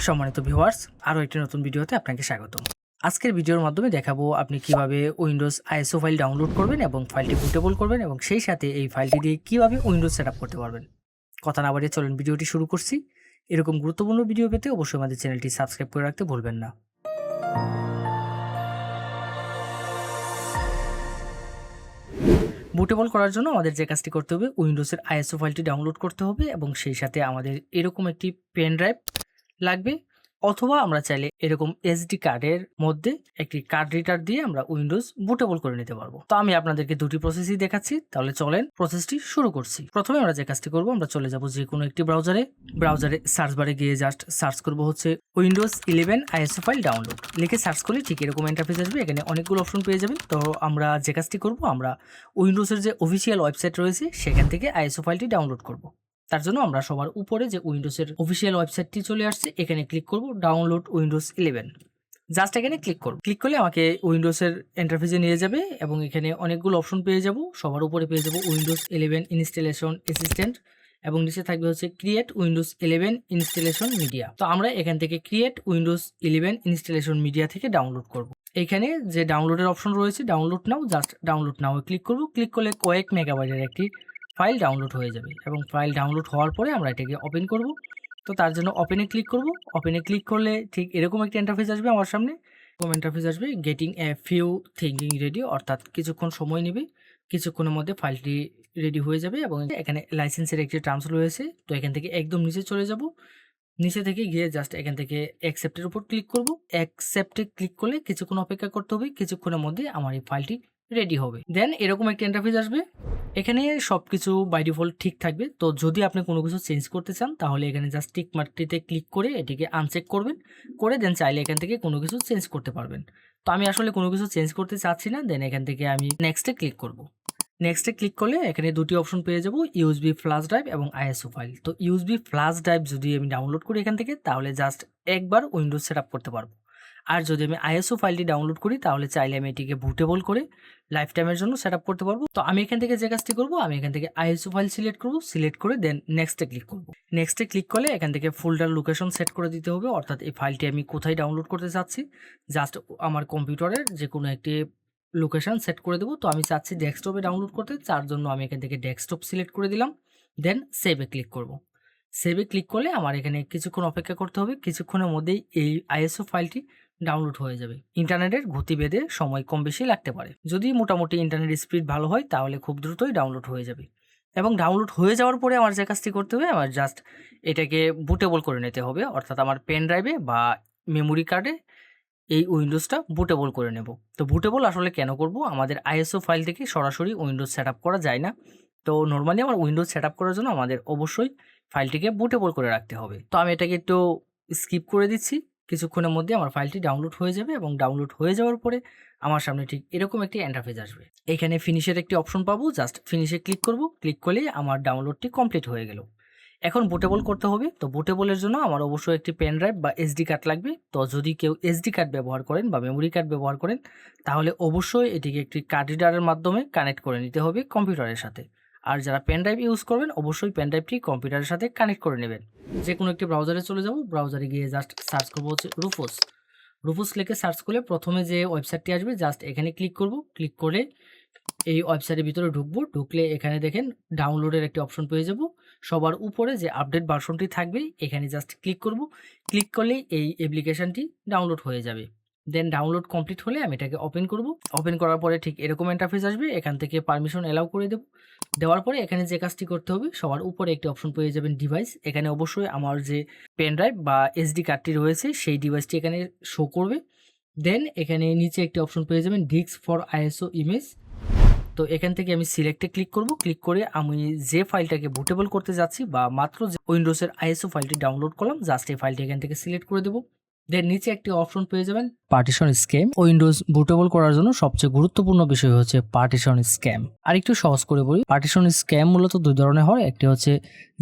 সম্মানিত ভিউয়ার্স, আরও একটি নতুন ভিডিওতে আপনাকে স্বাগতম। আজকের ভিডিওর মাধ্যমে দেখাবো আপনি কিভাবে উইন্ডোজ আইএসও ফাইল ডাউনলোড করবেন এবং ফাইলটি বুটেবল করবেন এবং সেই সাথে এই ফাইলটি দিয়ে কিভাবে উইন্ডোজ সেটআপ করতে পারবেন। কথা না বাড়িয়ে চলুন ভিডিওটি শুরু করছি। এরকম গুরুত্বপূর্ণ ভিডিও পেতে অবশ্যই আমাদের চ্যানেলটি সাবস্ক্রাইব করে রাখতে ভুলবেন না। বুটেবল করার জন্য আমাদের যে কাজটি করতে হবে, উইন্ডোজের আইএসও ফাইলটি ডাউনলোড করতে হবে এবং সেই সাথে আমাদের এরকম একটি পেন ড্রাইভ লাগবে, অথবা আমরা চাইলে এরকম এসডি কার্ডের মধ্যে একটি কার্ড রিডার দিয়ে আমরা উইন্ডোজ বুটেবল করে নিতে পারবো। তো আমি আপনাদেরকে দুটি প্রসেসই দেখাচ্ছি, তাহলে চলেন প্রসেসটি শুরু করছি। প্রথমে আমরা যে কাজটি করব, আমরা চলে যাব যে কোনো একটি ব্রাউজারে সার্চ বারে গিয়ে জাস্ট সার্চ করব হচ্ছে উইন্ডোজ 11 আইএসও ফাইল ডাউনলোড লিখে সার্চ করলে ঠিক এরকম ইন্টারফেস আসবে। এখানে অনেকগুলো অপশন পেয়ে যাবেন। তো আমরা যে কাজটি করব, আমরা উইন্ডোজের যে অফিসিয়াল ওয়েবসাইট রয়েছে সেখান থেকে আইএসও ফাইলটি ডাউনলোড করব। তার জন্য আমরা সবার উপরে যে উইন্ডোজের অফিসিয়াল ওয়েবসাইটটি চলে আসছে, এখানে ক্লিক করব ডাউনলোড উইন্ডোজ 11। জাস্ট এখানে ক্লিক করব। ক্লিক করলে আমাকে উইন্ডোজের ইন্টারফেসে নিয়ে যাবে এবং এখানে অনেকগুলো অপশন পেয়ে যাব। সবার উপরে পেয়ে যাব উইন্ডোজ 11 ইনস্টলেশন অ্যাসিস্ট্যান্ট এবং নিচে থাকবে হচ্ছে ক্রিয়েট উইন্ডোজ 11 ইনস্টলেশন মিডিয়া। তো আমরা এখান থেকে ক্রিয়েট উইন্ডোজ 11 ইনস্টলেশন মিডিয়া থেকে ডাউনলোড করব। এখানে যে ডাউনলোডের অপশন রয়েছে ডাউনলোড নাও, জাস্ট ডাউনলোড নাও ক্লিক করব। ক্লিক করলে কয়েক মেগাবাইটের একটি ফাইল ডাউনলোড হয়ে যাবে এবং ফাইল ডাউনলোড হওয়ার পরে আমরা এটাকে ওপেন করব। তো তার জন্য ওপেনে ক্লিক করব। ওপেনে ক্লিক করলে ঠিক এরকম একটা ইন্টারফেস আসবে আমার সামনে। এরকম ইন্টারফেস আসবে, getting a few thinking ready, অর্থাৎ কিছুক্ষণ সময় নেবে, কিছুক্ষণের মধ্যে ফাইলটি রেডি হয়ে যাবে। এবং এখানে লাইসেন্সের একটি টার্মস রয়েছে। তো এখান থেকে একদম নিচে চলে যাব। নিচে থেকে গিয়ে জাস্ট এখান থেকে অ্যাকসেপ্টের উপর ক্লিক করব। অ্যাকসেপ্টে ক্লিক করলে কিছুক্ষণ অপেক্ষা করতে হবে, কিছুক্ষণের মধ্যে আমার এই ফাইলটি রেডি হবে। দেন এরকম একটা ইন্টারফেস আসবে। এখানে সবকিছু বাই ডিফল্ট ঠিক থাকবে। তো যদি আপনি কোনো কিছু চেঞ্জ করতে চান তাহলে এখানে জাস্ট টিক মার্কটিতে ক্লিক করে এটিকে আনচেক করবেন, করে দেন চাইলে এখান থেকে কোনো কিছু চেঞ্জ করতে পারবেন। তো আমি আসলে কোনো কিছু চেঞ্জ করতে চাচ্ছি না। দেন এখান থেকে আমি নেক্সটে ক্লিক করব। নেক্সটে ক্লিক করলে এখানে দুটি অপশন পেয়ে যাব, ইউএসবি ফ্ল্যাশ ড্রাইভ এবং আইএসও ফাইল। তো ইউএসবি ফ্ল্যাশ ড্রাইভ যদি আমি ডাউনলোড করি এখান থেকে, তাহলে জাস্ট একবার উইন্ডোজ সেটআপ করতে পারবো। আর যদি আমি আইএসও ফাইলটি ডাউনলোড করি তাহলে চাইলে আমি এটিকে বুটেবল করে লাইফ টাইমের জন্য সেটআপ করতে পারবো। তো আমি এখান থেকে যে কাজটি করবো, আমি এখান থেকে আইএসও ফাইল সিলেক্ট করবো, সিলেক্ট করে দেন নেক্সটে ক্লিক করবো। নেক্সটে ক্লিক করলে এখান থেকে ফোল্ডার লোকেশন সেট করে দিতে হবে, অর্থাৎ এই ফাইলটি আমি কোথায় ডাউনলোড করতে চাচ্ছি জাস্ট আমার কম্পিউটারের যে কোনো একটি লোকেশন সেট করে দেবো। তো আমি চাচ্ছি ডেস্কটপে ডাউনলোড করতে, তার জন্য আমি এখান থেকে ডেস্কটপ সিলেক্ট করে দিলাম। দেন সেভে ক্লিক করব। সেভে ক্লিক করলে আমার এখানে কিছুক্ষণ অপেক্ষা করতে হবে, কিছুক্ষণের মধ্যেই এই আইএসও ফাইলটি ডাউনলোড হয়ে যাবে। ইন্টারনেটের গতিবেদে সময় কম বেশি লাগতে পারে। যদি মোটামুটি ইন্টারনেট স্পিড ভালো হয় তাহলে খুব দ্রুতই ডাউনলোড হয়ে যাবে। এবং ডাউনলোড হয়ে যাওয়ার পরে আমার যে কাজটি করতে হবে, আমার জাস্ট এটাকে বুটেবল করে নিতে হবে, অর্থাৎ আমার পেন ড্রাইভে বা মেমোরি কার্ডে এই উইন্ডোজটা বুটেবল করে নেব। তো বুটেবল আসলে কেন করব, আমাদের আইএসও ফাইল থেকে সরাসরি উইন্ডোজ সেটআপ করা যায় না। তো নর্মালি আমার উইন্ডোজ সেটআপ করার জন্য আমাদের অবশ্যই ফাইলটিকে বুটেবল করে রাখতে হবে। তো আমি এটাকে একটু স্কিপ করে দিচ্ছি। কিছুক্ষণের মধ্যে আমার ফাইলটি ডাউনলোড হয়ে যাবে এবং ডাউনলোড হয়ে যাওয়ার পরে আমার সামনে ঠিক এরকম একটি ইন্টারফেস আসবে। এখানে ফিনিশের একটি অপশন পাবো, জাস্ট ফিনিশে ক্লিক করব। ক্লিক করলেই আমার ডাউনলোডটি কমপ্লিট হয়ে গেল। এখন বুটেবল করতে হবে। তো বুটেবলের জন্য আমার অবশ্যই একটি পেন ড্রাইভ বা এসডি কার্ড লাগবে। তো যদি কেউ এসডি কার্ড ব্যবহার করেন বা মেমোরি কার্ড ব্যবহার করেন তাহলে অবশ্যই এটিকে একটি কার্ড রিডারের মাধ্যমে কানেক্ট করে নিতে হবে কম্পিউটারের সাথে। আর যারা পেন ড্রাইভ ইউজ করবেন অবশ্যই পেন ড্রাইভটি কম্পিউটারের সাথে কানেক্ট করে নেবেন। যে কোনো একটি ব্রাউজারে চলে যাব, ব্রাউজারে গিয়ে জাস্ট সার্চ করবো হচ্ছে রুফোস লিখে সার্চ করলে প্রথমে যে ওয়েবসাইটটি আসবে জাস্ট এখানে ক্লিক করব। ক্লিক করে এই ওয়েবসাইটের ভিতরে ঢুকবো। ঢুকলে এখানে দেখেন ডাউনলোডের একটি অপশন পেয়ে যাব। সবার উপরে যে আপডেট ভার্সনটি থাকবে এখানে জাস্ট ক্লিক করব। ক্লিক করলেই এই অ্যাপ্লিকেশনটি ডাউনলোড হয়ে যাবে। দেন ডাউনলোড কমপ্লিট হলে আমি এটাকে ওপেন করব। ওপেন করার পরে ঠিক এরকম ইন্টারফেস আসবে। এখান থেকে পারমিশন অ্যালাউ করে দেব। দেওয়ার পরে এখানে যে কাজটি করতে হবে, সবার উপরে একটি অপশন পেয়ে যাবেন ডিভাইস। এখানে অবশ্যই আমার যে পেন ড্রাইভ বা এসডি কার্ডটি রয়েছে সেই ডিভাইসটি এখানে শো করবে। দেন এখানে নিচে একটি অপশন পেয়ে যাবেন ডিস্ক ফর আইএসও ইমেজ। তো এখান থেকে আমি সিলেক্টে ক্লিক করব। ক্লিক করে আমি যে ফাইলটাকে বুটেবল করতে যাচ্ছি বা মাত্র যে উইন্ডোজের আইএসও ফাইলটি ডাউনলোড করলাম জাস্ট এই ফাইলটি এখান থেকে সিলেক্ট করে দেবো। দেন নিচে একটি অপশন পেয়ে যাবেন পার্টিশন স্ক্যাম। উইন্ডোজ বুটেবল করার জন্য সবচেয়ে গুরুত্বপূর্ণ বিষয় হচ্ছে পার্টিশন স্ক্যাম। আর একটু সহজ করে বলি, পার্টিশন স্ক্যাম মূলত দুই ধরনের হয়, একটি হচ্ছে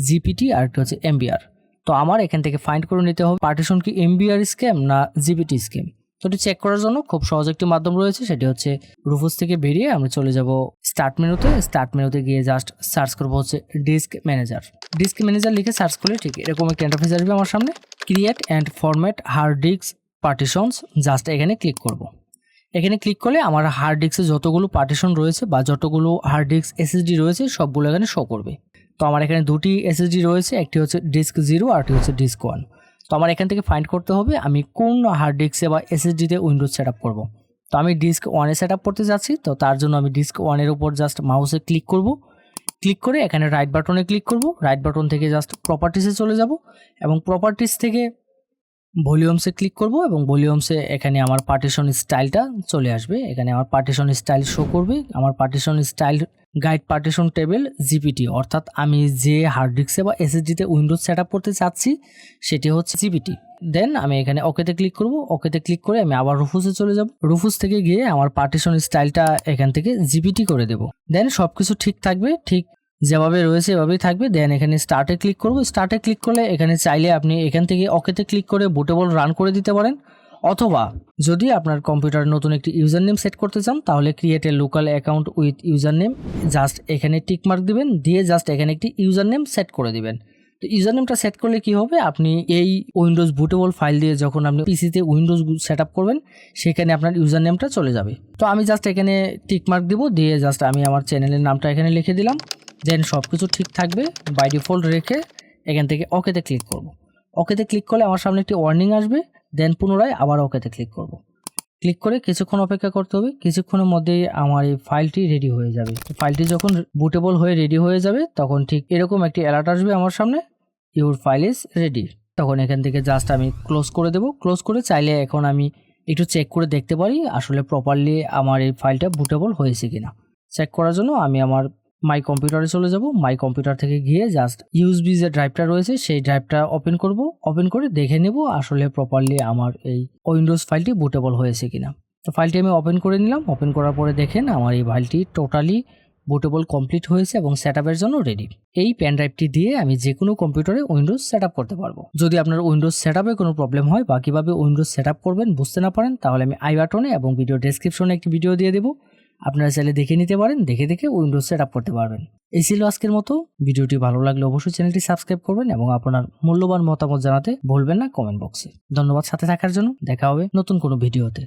জিপিটি আর একটি হচ্ছে এমবিআর। তো আমার এখান থেকে ফাইন্ড করে নিতে হবে পার্টিশন কি এমবিআর স্ক্যাম না জিপিটি স্ক্যাম। তো এটি চেক করার জন্য খুব সহজ একটি মাধ্যম রয়েছে, সেটি হচ্ছে রুফুস থেকে বেরিয়ে আমরা চলে যাব স্টার্ট মেনুতে গিয়ে জাস্ট সার্চ করবো হচ্ছে ডিস্ক ম্যানেজার লিখে সার্চ করলে ঠিক এরকম একটা ইন্টারফেস আসবে আমার সামনে। Create and format hard disk partitions, just এখানে ক্লিক করব। এখানে ক্লিক করলে আমার হার্ড ডিস্কে যতগুলো পার্টিশন রয়েছে বা যতগুলো হার্ড ডিস্ক এসএসডি রয়েছে সবগুলো এখানে শো করবে। তো আমার এখানে দুটি এসএসডি রয়েছে, একটি হচ্ছে ডিস্ক 0 আর একটি হচ্ছে ডিস্ক 1। তো আমার এখান থেকে ফাইন্ড করতে হবে আমি কোন হার্ড ডিস্কে বা এসএসডিতে উইন্ডোজ সেট আপ করবো। তো আমি ডিস্ক 1-এ সেট আপ করতে যাচ্ছি, তো তার জন্য আমি ডিস্ক 1-এর উপর জাস্ট মাউসে ক্লিক করব। ক্লিক করে এখানে রাইট বাটনে ক্লিক করব। রাইট বাটন থেকে জাস্ট প্রপার্টিসে চলে যাব এবং প্রপার্টিস থেকে ভলিউমসে ক্লিক করব এবং ভলিউমসে এখানে আমার পার্টিশন স্টাইলটা চলে আসবে। এখানে আমার পার্টিশন স্টাইল শো করবে। আমার partition style guide partition table GPT, অর্থাৎ আমি যে হার্ড ডিস্কে বা এসএসডিতে উইন্ডোজ সেট আপ করতে চাচ্ছি সেটি হচ্ছে জিপিটি। দেন আমি এখানে ওকেতে ক্লিক করব। ওকেতে ক্লিক করে আমি আবার রুফুসে চলে যাব। রুফুস থেকে গিয়ে আমার পার্টিশন স্টাইলটা এখান থেকে জিপিটি করে দেব। দেন সব কিছু ঠিক থাকবে, ঠিক যেভাবে রয়েছে এভাবেই থাকবে। দেন এখানে স্টার্টে ক্লিক করব। স্টার্টে ক্লিক করলে এখানে চাইলে আপনি এখান থেকে ওকেতে ক্লিক করে বুটেবল রান করে দিতে পারেন, অথবা যদি আপনার কম্পিউটারে নতুন একটি ইউজার নেম সেট করতে চান তাহলে create a local account with user name, just এখানে টিক মার্ক দিবেন, দিয়ে জাস্ট এখানে একটি ইউজার নেম সেট করে দিবেন। তো ইউজার নেমটা সেট করলে কি হবে, আপনি এই উইন্ডোজ বুটেবল ফাইল দিয়ে যখন আপনি পিসিতে উইন্ডোজ সেট আপ করবেন সেখানে আপনার ইউজার নেমটা চলে যাবে। তো আমি জাস্ট এখানে টিক মার্ক দিব, দিয়ে জাস্ট আমি আমার চ্যানেলের নামটা এখানে লিখে দিলাম। দেন সব কিছু ঠিক থাকবে বাই ডিফল্ট রেখে এখান থেকে ওকেতে ক্লিক করব। ওকেতে ক্লিক করলে আমার সামনে একটি ওয়ার্নিং আসবে। দেন পুনরায় আবার ওকেতে ক্লিক করব। ক্লিক করে কিছুক্ষণ অপেক্ষা করতে হবে। কিছুক্ষণের মধ্যেই আমার এই ফাইলটি রেডি হয়ে যাবে। ফাইলটি যখন বুটেবল হয়ে রেডি হয়ে যাবে তখন ঠিক এরকম একটি অ্যালার্ট আসবে আমার সামনে, ইউর ফাইল ইজ রেডি। তখন এখান থেকে জাস্ট আমি ক্লোজ করে দেব। ক্লোজ করে চাইলে এখন আমি একটু চেক করে দেখতে পারি আসলে প্রপারলি আমার এই ফাইলটা বুটেবল হয়েছে কিনা। চেক করার জন্য আমি আমার মাই কম্পিউটারে চলে যাব। মাই কম্পিউটার থেকে গিয়ে জাস্ট ইউএসবি যে ড্রাইভটা রয়েছে সেই ড্রাইভটা ওপেন করব। ওপেন করে দেখে নেব আসলে প্রপারলি আমার এই উইন্ডোজ ফাইলটি বুটেবল হয়েছে কিনা। তো ফাইলটি আমি ওপেন করে নিলাম। ওপেন করার পরে দেখেন আমার এই ফাইলটি টোটালি বুটেবল কমপ্লিট হয়েছে এবং সেটআপের জন্য রেডি। এই পেন ড্রাইভটি দিয়ে আমি যে কোনো কম্পিউটারে উইন্ডোজ সেটআপ করতে পারবো। যদি আপনার উইন্ডোজ সেটআপে কোনো প্রবলেম হয় বা কিভাবে উইন্ডোজ সেটআপ করবেন বুঝতে না পারেন তাহলে আমি আই বাটনে এবং ভিডিও ডেসক্রিপশনে একটি ভিডিও দিয়ে দেবো, আপনারা চাইলে দেখে নিতে পারেন। দেখে উইন্ডোজ সেটআপ করতে পারবেন। এই ছিল আজকের মতো। ভিডিওটি ভালো লাগলে অবশ্যই চ্যানেলটি সাবস্ক্রাইব করবেন এবং আপনার মূল্যবান মতামত জানাতে ভুলবেন না কমেন্ট বক্সে। ধন্যবাদ সাথে থাকার জন্য। দেখা হবে নতুন কোনো ভিডিওতে।